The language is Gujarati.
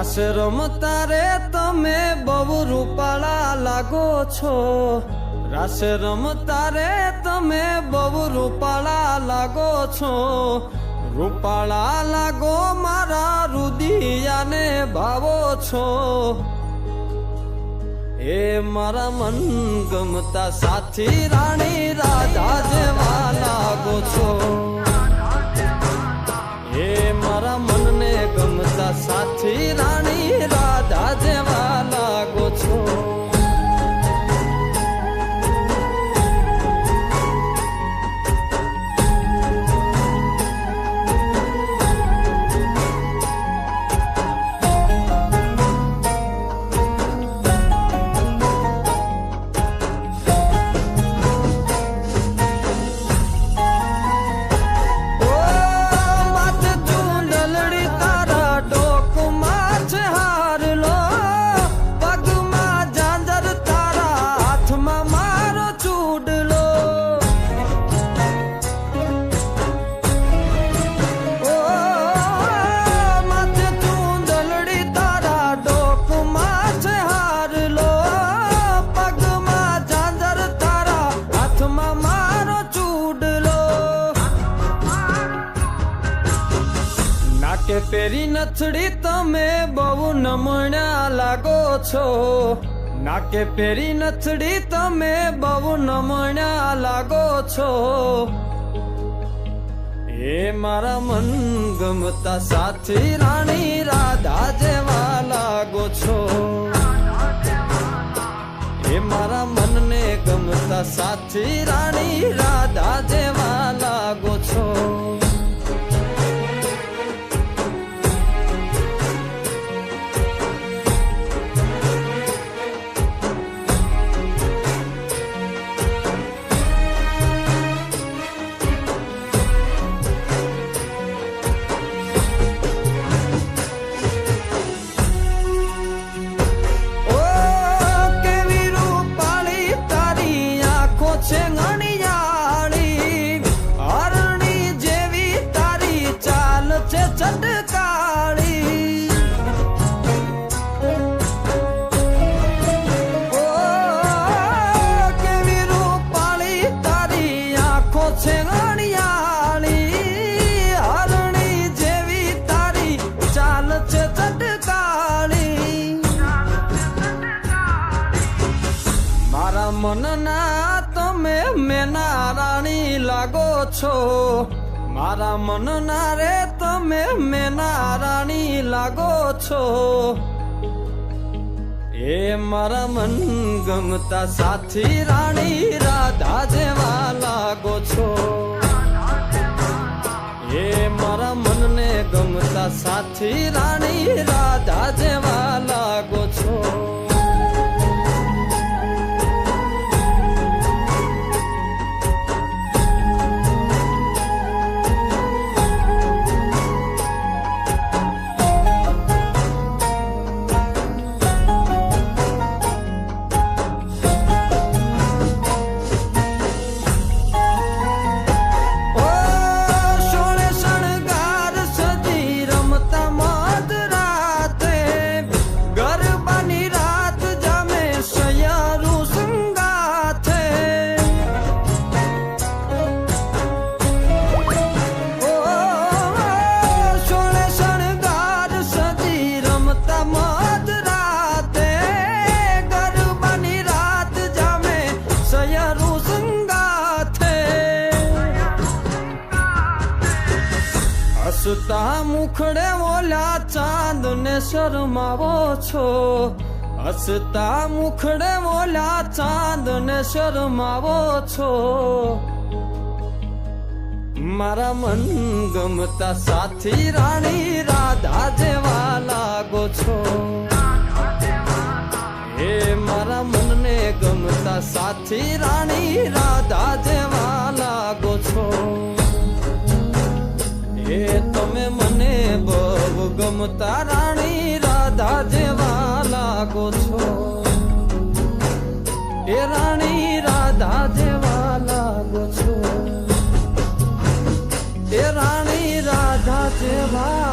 રાસ રમતા રે તમે બહુ રૂપાળા લાગો છો, રાસ રમતા રે તમે બહુ રૂપાળા લાગો છો, રૂપાળા લાગો મારા રુદિયાને ભાવો છો, એ મારા મન ગમતા સાથી રાણી રાધા જેવા લાગો છો, એ મારા મનને ગમતા સાથી રાણી રાધા જેવા લાગો છો. નાકે પેરી નથડી તમે બહુ નમણ્યા લાગો છો, નાકે પેરી નથડી તમે બહુ નમણ્યા લાગો છો, એ મારા મન ગમતા સાથી રાણી રાધા જેવા લાગો છો, એ મારા મનને ગમતા સાથી રાણી રાધા જેવા લાગો છો. મનના તમે મેના રાણી લાગો છો, મારા મનના રે તમે મેના રાણી લાગો છો, એ મારા મન ગમતા સાથી રાણી રાધા જેવા લાગો છો, એ મારા મનને ગમતા સાથી રાણી રાધા જેવા લાગો છો. હસતા મુખડે ઓલા ચાંદ ને શરમાવો છો, હસતા મુખડે ઓલા ચાંદ ને શરમાવો છો, મારા મન ગમતા સાથી રાણી રાધા જેવા લાગો છો, એ મારા મનને ગમતા સાથી રાણી રાધા જેવા લાગો છો, એ તમે મને બહુ ગમતા રાણી રાધા જેવા લાગો છો, એ રાણી રાધા જેવા લાગો છો, એ રાણી રાધા જેવા